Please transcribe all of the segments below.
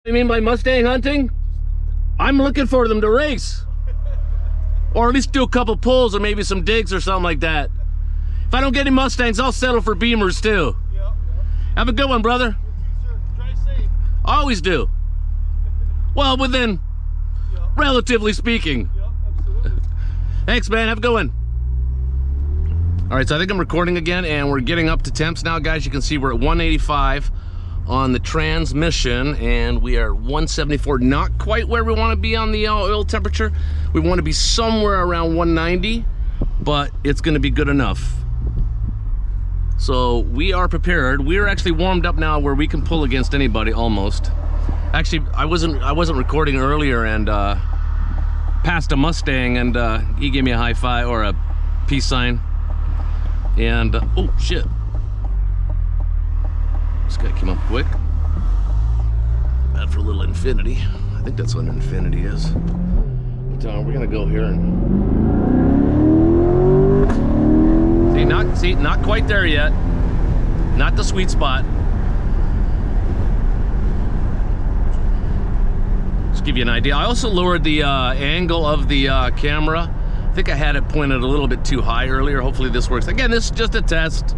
You mean by Mustang hunting? I'm looking for them to race. Or at least do a couple pulls or maybe some digs or something like that. If I don't get any Mustangs, I'll settle for Beamers too. Yep. Have a good one, brother. You too, sir. Drive safe. Always do. Well, within, relatively speaking. Yep, absolutely. Thanks, man. Have a good one. All right, so I think I'm recording again, and we're getting up to temps now, guys. You can see we're at 185 on the transmission, and we are 174. Not quite where we want to be on the oil temperature. We want to be somewhere around 190, but it's going to be good enough. So we are prepared. We are actually warmed up now where we can pull against anybody almost. Actually, I wasn't recording earlier and passed a Mustang, and he gave me a high five or a peace sign. And oh shit, this guy came up quick. Bad for a little Infinity. I think that's what an Infinity is. But we're gonna go here and see, not quite there yet. Not the sweet spot. Just give you an idea. I also lowered the angle of the camera. I think I had it pointed a little bit too high earlier. Hopefully this works. Again, this is just a test.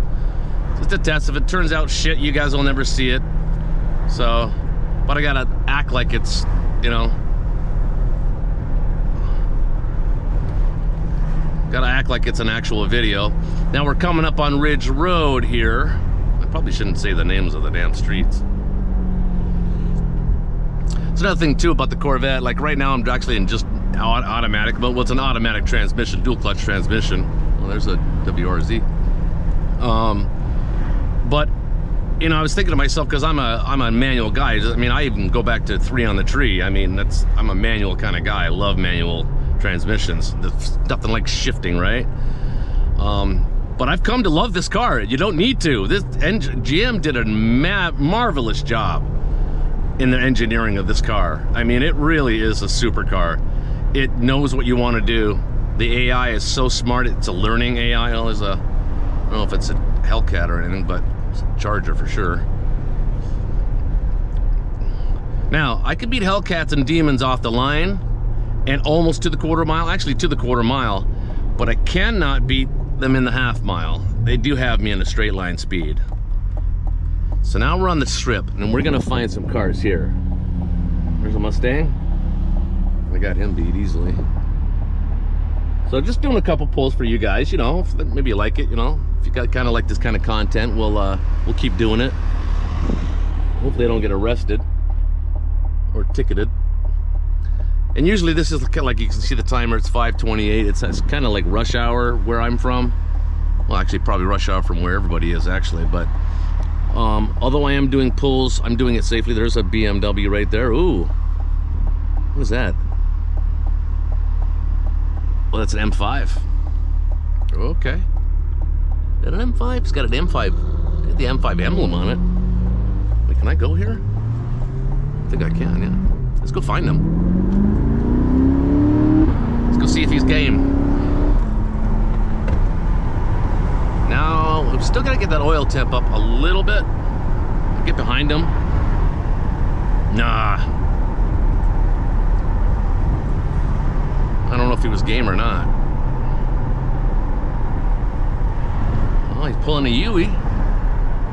Just a test. If it turns out shit, you guys will never see it. So, but I gotta act like it's, you know, gotta act like it's an actual video. Now we're coming up on Ridge Road here. I probably shouldn't say the names of the damn streets. It's another thing too about the Corvette. Like right now, I'm actually in just automatic mode. Well, it's an automatic transmission, dual clutch transmission. Well, there's a WRZ. But you know, I was thinking to myself, because I'm a manual guy. I mean, I even go back to 3 on the tree. I mean, I'm a manual kind of guy. I love manual transmissions. There's nothing like shifting, right? But I've come to love this car. You don't need to. This GM did a marvelous job in the engineering of this car. I mean, it really is a supercar. It knows what you want to do. The AI is so smart. It's a learning AI. Oh, there's a, I don't know if it's a Hellcat or anything, but it's a Charger for sure. Now, I could beat Hellcats and Demons off the line and almost to the quarter mile, actually to the quarter mile, but I cannot beat them in the half mile. They do have me in a straight line speed. So now we're on the strip, and we're gonna find some cars here. There's a Mustang. I got him beat easily. So just doing a couple pulls for you guys, you know, if maybe you like it, you know. If you got kind of like this kind of content, we'll keep doing it. Hopefully I don't get arrested or ticketed. And usually this is kind of like, you can see the timer, it's 5:28. It's kind of like rush hour where I'm from. Well, actually probably rush hour from where everybody is actually, but although I am doing pulls, I'm doing it safely. There's a BMW right there. Ooh, what is that? Well, that's an M5. Okay. Is that an M5? It's got an M5. Got the M5 emblem on it. Wait, can I go here? I think I can, yeah. Let's go find him. Let's go see if he's game. Now, we've still got to get that oil temp up a little bit. Get behind him. Nah. I don't know if he was game or not. Oh, he's pulling a Yui.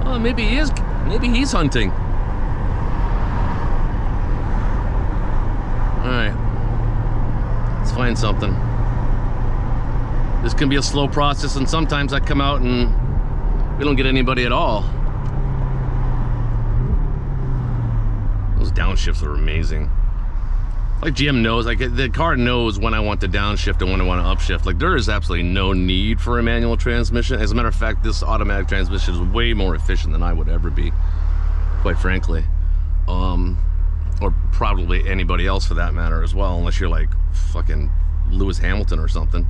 Oh, maybe he is. Maybe he's hunting. All right. Let's find something. This can be a slow process, and sometimes I come out and we don't get anybody at all. Those downshifts are amazing. Like GM knows, like the car knows when I want to downshift and when I want to upshift. Like there is absolutely no need for a manual transmission. As a matter of fact, this automatic transmission is way more efficient than I would ever be, quite frankly. Or probably anybody else for that matter as well, unless you're like fucking Lewis Hamilton or something.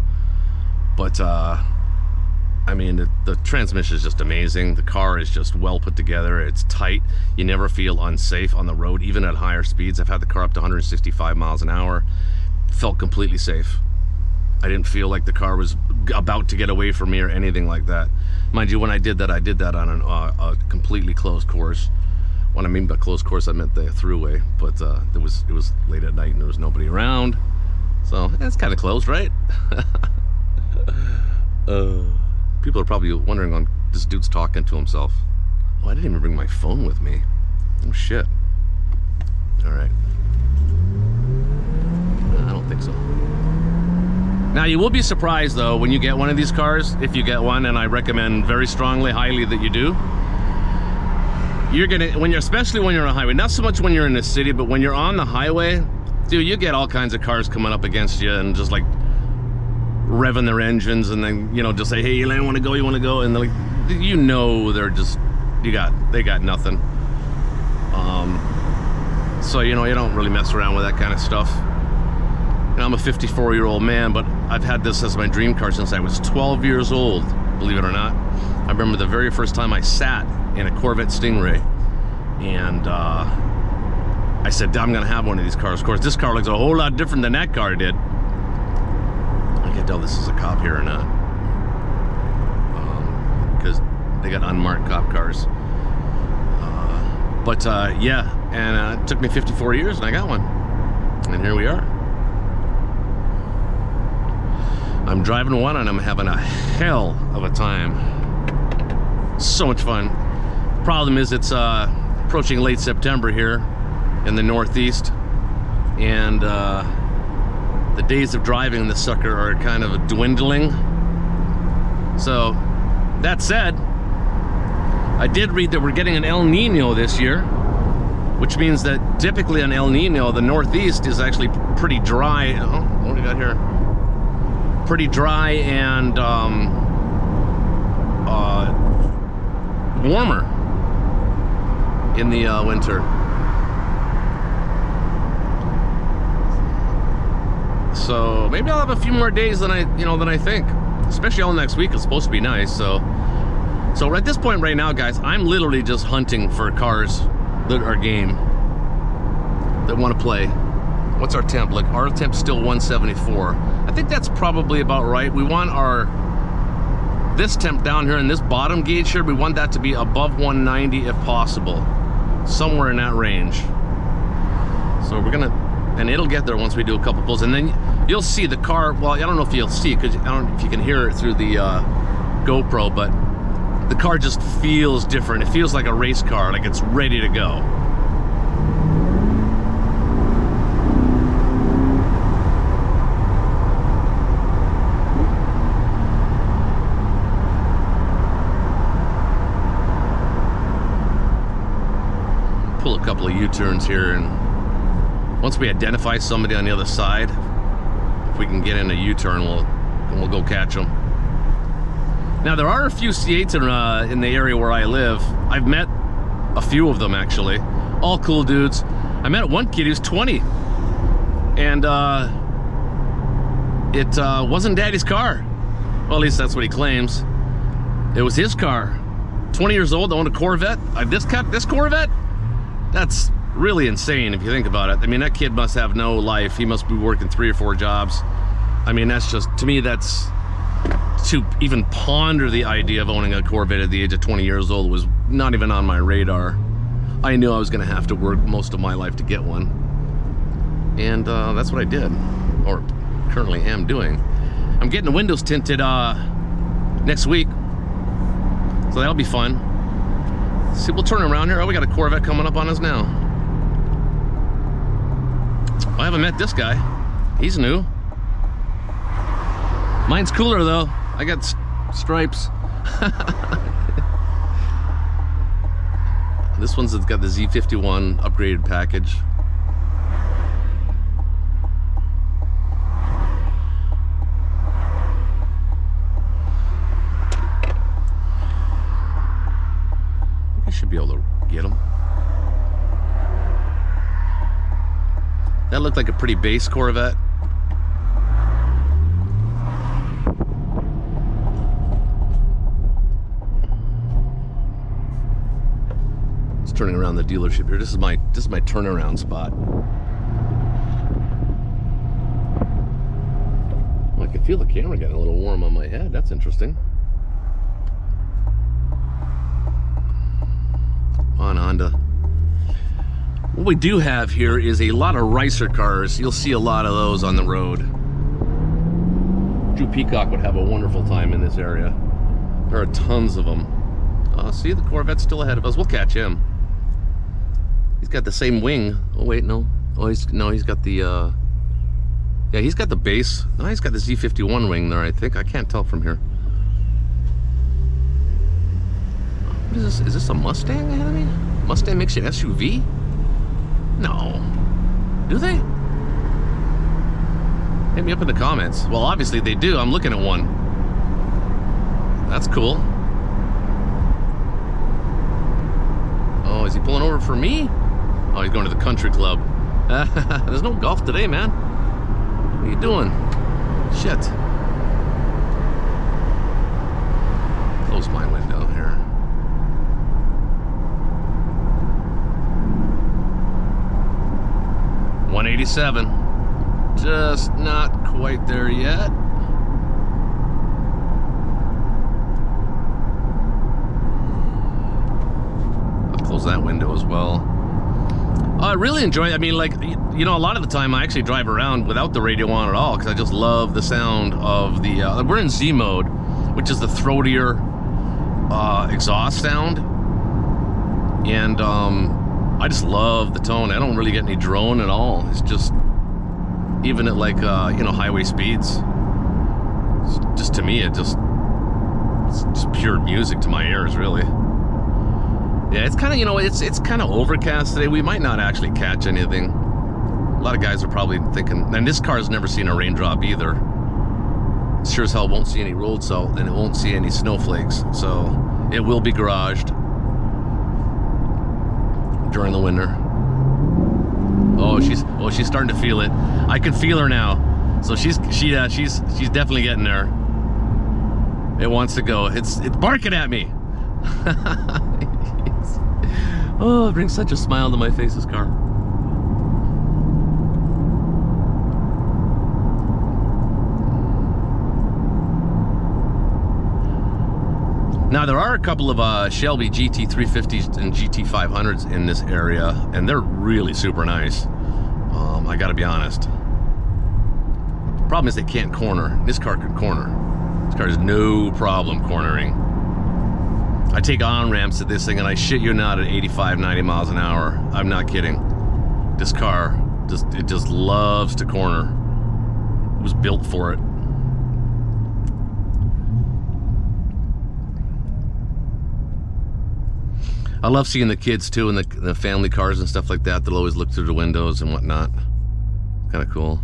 But I mean, the transmission is just amazing. The car is just well put together. It's tight. You never feel unsafe on the road, even at higher speeds. I've had the car up to 165 miles an hour. Felt completely safe. I didn't feel like the car was about to get away from me or anything like that. Mind you, when I did that on a completely closed course. When I mean by closed course, I meant the throughway. But it was late at night and there was nobody around. So it's kind of closed, right? People are probably wondering on this dude's talking to himself. Oh, I didn't even bring my phone with me. Oh shit. All right. I don't think so. Now you will be surprised though when you get one of these cars, if you get one, and I recommend very strongly, highly that you do. You're gonna, especially when you're on a highway, not so much when you're in the city, but when you're on the highway, dude, you get all kinds of cars coming up against you and just like revving their engines and then, you know, just say, hey, you want to go, and they're like, you know, they're just, they got nothing. So, you know, you don't really mess around with that kind of stuff. You know, I'm a 54-year-old man, but I've had this as my dream car since I was 12 years old, believe it or not. I remember the very first time I sat in a Corvette Stingray, and I said, I'm gonna have one of these cars. Of course, this car looks a whole lot different than that car did. I can't tell if this is a cop here or not, because they got unmarked cop cars. Yeah, and it took me 54 years and I got one, and here we are. I'm driving one and I'm having a hell of a time. So much fun. Problem is it's approaching late September here in the Northeast, and the days of driving this sucker are kind of dwindling. So that said, I did read that we're getting an El Nino this year, which means that typically an El Nino, the Northeast is actually pretty dry. Oh, what do we got here? Pretty dry and warmer in the winter. So maybe I'll have a few more days than I think. Especially all next week. It's supposed to be nice. So at this point right now, guys, I'm literally just hunting for cars that are game, that want to play. What's our temp? Like, our temp's still 174. I think that's probably about right. We want this temp down here in this bottom gauge here, we want that to be above 190 if possible. Somewhere in that range. So we're gonna, and it'll get there once we do a couple pulls, and then you'll see the car. Well, I don't know if you'll see, because I don't know if you can hear it through the GoPro, but the car just feels different. It feels like a race car, like it's ready to go. Pull a couple of U-turns here, and once we identify somebody on the other side, if we can get in a U-turn, we'll go catch them. Now there are a few C8s in the area where I live. I've met a few of them actually, all cool dudes. I met one kid who's 20, and it wasn't Daddy's car. Well, at least that's what he claims. It was his car. 20 years old, owned a Corvette. This Corvette. That's really insane if you think about it. I mean, that kid must have no life. He must be working 3 or 4 jobs. I mean, that's just, to me, that's, to even ponder the idea of owning a Corvette at the age of 20 years old was not even on my radar. I knew I was gonna have to work most of my life to get one. And that's what I did, or currently am doing. I'm getting the windows tinted next week, so that'll be fun. See, we'll turn around here. Oh, we got a Corvette coming up on us now. I haven't met this guy. He's new. Mine's cooler though. I got stripes. This one's got the Z51 upgraded package. I should be able to get them. That looked like a pretty base Corvette. Just turning around the dealership here. This is my turnaround spot. Oh, I can feel the camera getting a little warm on my head. That's interesting. On Honda. What we do have here is a lot of ricer cars. You'll see a lot of those on the road. Drew Peacock would have a wonderful time in this area. There are tons of them. See, the Corvette's still ahead of us. We'll catch him. He's got the same wing. Oh wait, no. Oh, he's got the yeah, he's got the base. No, he's got the Z51 wing there, I think. I can't tell from here. What is this? Is this a Mustang ahead of me? Mustang makes you an SUV? No. Do they? Hit me up in the comments. Well, obviously they do. I'm looking at one. That's cool. Oh, is he pulling over for me? Oh, he's going to the country club. There's no golf today, man. What are you doing? Shit. Close my window here. $187. Just not quite there yet. I'll close that window as well. I really enjoy it. I mean, like, you know, a lot of the time I actually drive around without the radio on at all because I just love the sound of the, we're in Z mode, which is the throatier exhaust sound. And I just love the tone. I don't really get any drone at all. It's just, even at like, you know, highway speeds, just to me, it's just pure music to my ears, really. Yeah, it's kind of, you know, it's kind of overcast today. We might not actually catch anything. A lot of guys are probably thinking, and this car's never seen a raindrop either. Sure as hell won't see any road salt, and it won't see any snowflakes. So it will be garaged during the winter. Oh, she's starting to feel it. I can feel her now. So she's definitely getting there. It wants to go. It's barking at me. Oh, it brings such a smile to my face, this car. Now, there are a couple of Shelby GT350s and GT500s in this area, and they're really super nice. I gotta be honest. Problem is they can't corner. This car could corner. This car has no problem cornering. I take on-ramps at this thing, and I shit you not, at 85, 90 miles an hour. I'm not kidding. This car, it just loves to corner. It was built for it. I love seeing the kids too, and the family cars and stuff like that. They'll always look through the windows and whatnot. Kind of cool.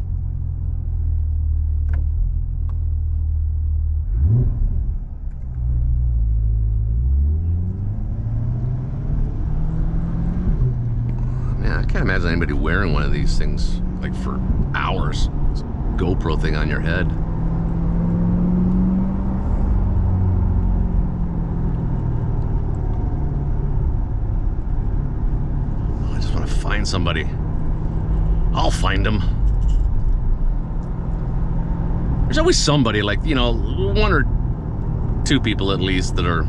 Man, I can't imagine anybody wearing one of these things like for hours. It's a GoPro thing on your head. Find somebody. I'll find them. There's always somebody, like, you know, one or two people at least that are,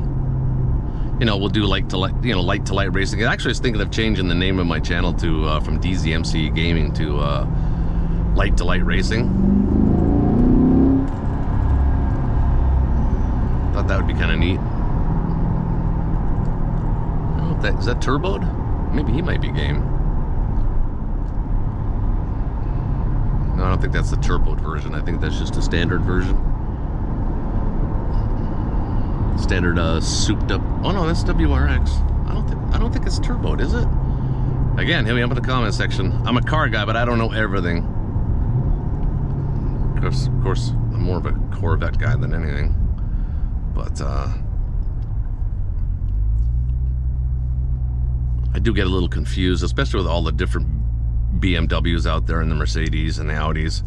you know, will do light to light racing. Actually, I was thinking of changing the name of my channel to from DZMC Gaming to light to light racing. Thought that would be kind of neat. I don't know if is that turboed? Maybe he might be game. No, I don't think that's the turboed version. I think that's just a standard version. Standard souped up. Oh no, that's WRX. I don't think it's turboed, is it? Again, hit me up in the comment section. I'm a car guy, but I don't know everything. Of course, I'm more of a Corvette guy than anything. But I do get a little confused, especially with all the different BMWs out there and the Mercedes and the Audis.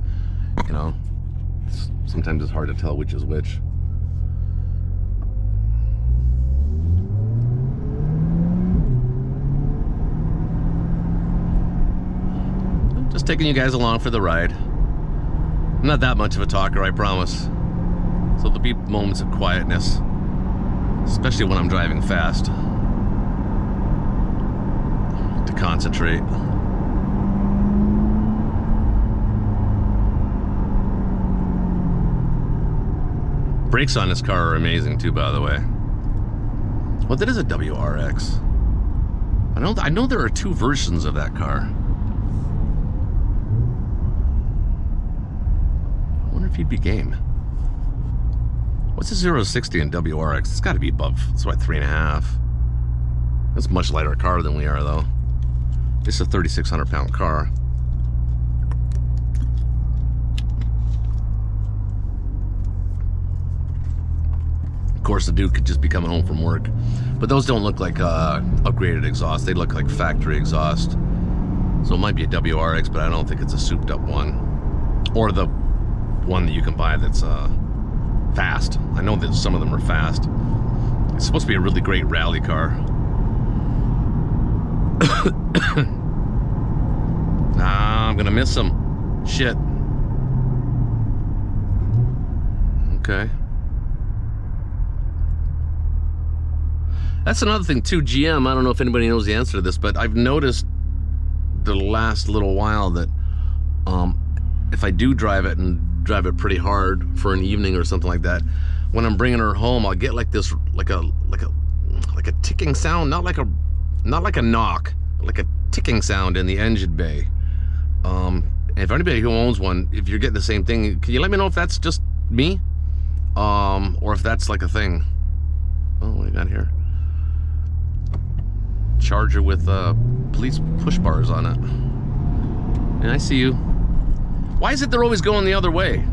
You know, sometimes it's hard to tell which is which. Just taking you guys along for the ride. I'm not that much of a talker, I promise. So there'll be moments of quietness, especially when I'm driving fast. To concentrate. Brakes on this car are amazing too, by the way. Well, that is a WRX. I know there are two versions of that car. I wonder if he'd be game. What's a 0-60 in WRX? It's got to be above. It's what, 3.5. It's a much lighter car than we are, though. This is a 3,600 pound car. Of course, the dude could just be coming home from work. But those don't look like upgraded exhaust. They look like factory exhaust. So it might be a WRX, but I don't think it's a souped up one. Or the one that you can buy that's fast. I know that some of them are fast. It's supposed to be a really great rally car. I'm gonna miss him. Shit. Okay. That's another thing too, GM, I don't know if anybody knows the answer to this, but I've noticed the last little while that if I do drive it and drive it pretty hard for an evening or something like that, when I'm bringing her home, I'll get like this, like a ticking sound, not like a knock, like a ticking sound in the engine bay. If anybody who owns one, if you're getting the same thing, can you let me know if that's just me, or if that's like a thing? Oh, what do you got here? Charger with police push bars on it. And I see you. Why is it they're always going the other way?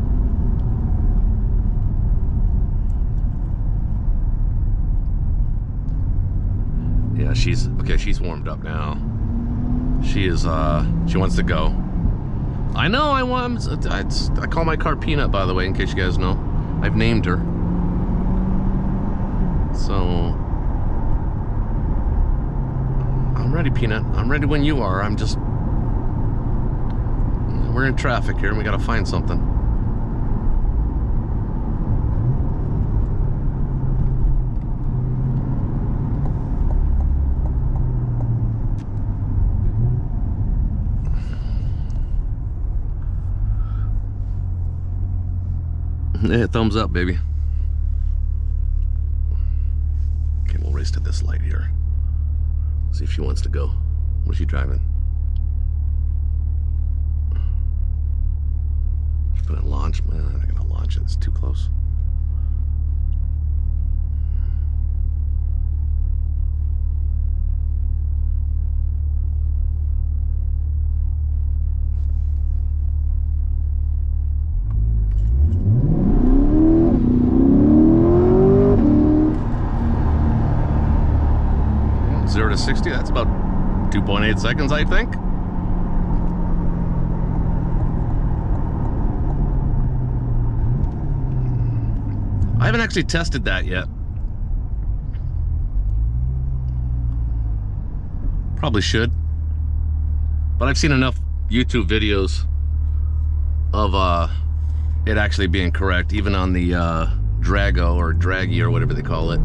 Yeah, she's warmed up now. She is she wants to go. I know. I call my car Peanut, by the way, in case you guys know. I've named her. So I'm ready, Peanut. I'm ready when you are. We're in traffic here and we gotta find something. Yeah, thumbs up, baby. Okay, we'll race to this light here. See if she wants to go. Where's she driving? She's gonna launch. Man, I'm not gonna launch it. It's too close. Yeah, 0 to 60, that's about 2.8 seconds, I think. I haven't actually tested that yet. Probably should. But I've seen enough YouTube videos of it actually being correct, even on the Drago or Draggy or whatever they call it,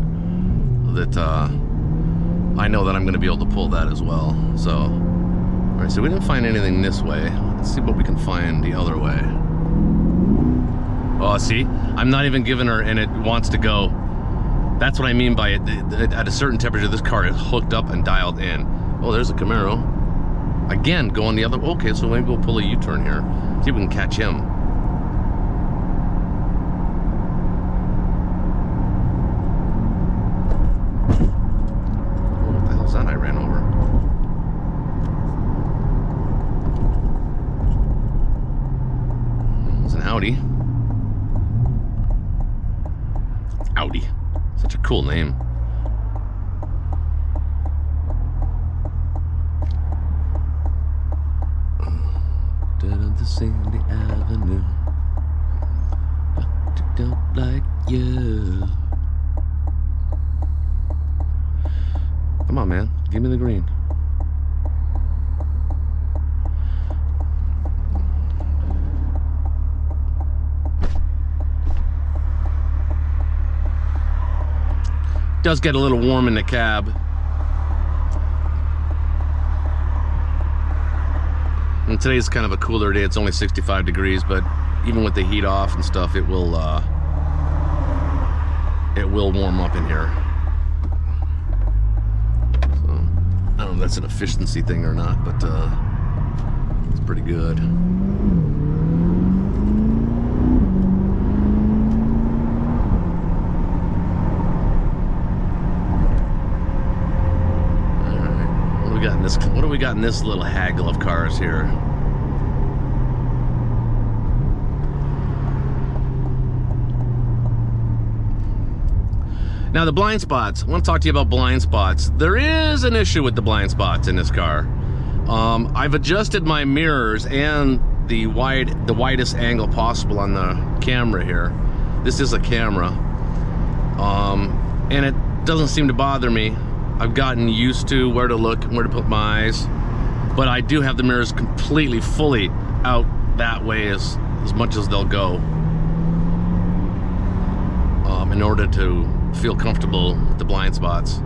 that I know that I'm going to be able to pull that as well. So, all right, so we didn't find anything this way. Let's see what we can find the other way. Oh, see? I'm not even giving her, and it wants to go. That's what I mean by it. At a certain temperature, this car is hooked up and dialed in. Oh, there's a Camaro. Again, going the other... Okay, so maybe we'll pull a U-turn here. See if we can catch him. Oh, what the hell's that I ran over? It's an Audi. Audi. Such a cool name. Down the Sandy Avenue. I don't like you. Come on, man. Give me the green. Does get a little warm in the cab. Today's kind of a cooler day. It's only 65 degrees, but even with the heat off and stuff, it will warm up in here. So I don't know if that's an efficiency thing or not, but it's pretty good. What do we got in this little haggle of cars here? Now the blind spots. I want to talk to you about blind spots. There is an issue with the blind spots in this car. I've adjusted my mirrors and the widest angle possible on the camera here. This is a camera, and it doesn't seem to bother me. I've gotten used to where to look and where to put my eyes, but I do have the mirrors completely, fully out that way as much as they'll go, in order to feel comfortable with the blind spots.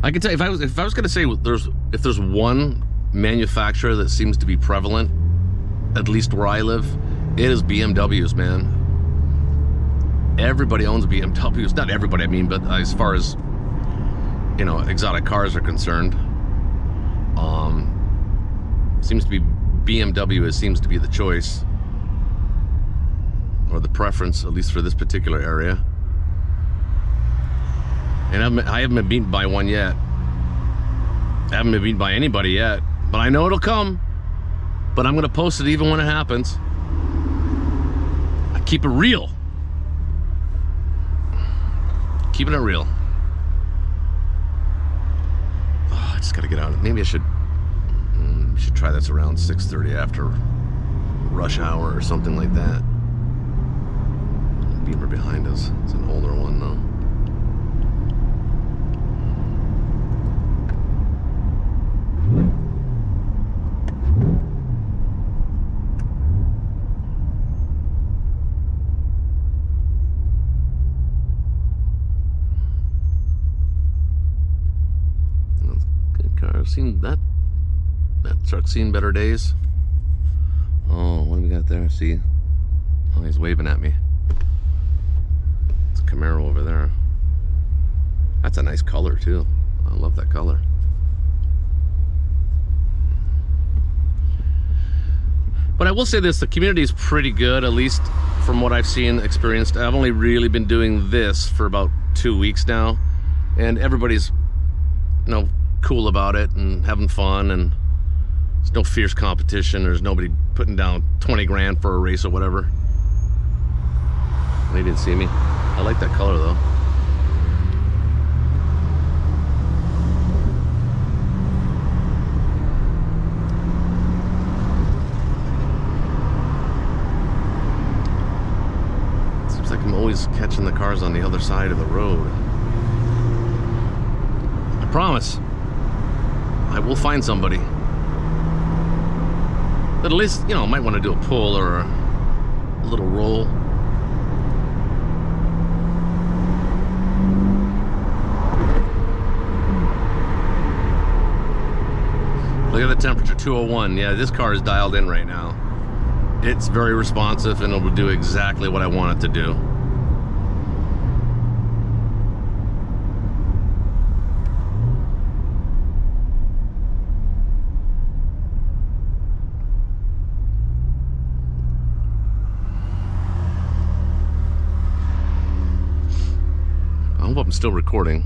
I can tell you, if I was going to say if there's one manufacturer that seems to be prevalent, at least where I live, it is BMWs, man. Everybody owns BMWs. Not everybody, I mean, but as far as, you know, exotic cars are concerned, seems to be BMW seems to be the choice, or the preference, at least for this particular area. And I haven't been beaten by one yet. I haven't been beaten by anybody yet, but I know it'll come. But I'm gonna post it even when it happens. I keep it real. Keeping it real. Oh, I just gotta get out. Maybe I should try this around 6:30 after rush hour or something like that. Beamer behind us. It's an older one though. I've seen that truck's seen better days. Oh, what do we got there? See? Oh, he's waving at me. It's a Camaro over there. That's a nice color too. I love that color. But I will say this, the community is pretty good, at least from what I've seen, experienced. I've only really been doing this for about 2 weeks now, and everybody's, you know, cool about it and having fun, and there's no fierce competition. There's nobody putting down 20 grand for a race or whatever. They didn't see me. I like that color though. Seems like I'm always catching the cars on the other side of the road. I promise. I will find somebody. But at least, you know, might want to do a pull or a little roll. Look at the temperature, 201. Yeah, this car is dialed in right now. It's very responsive and it will do exactly what I want it to do. I hope I'm still recording.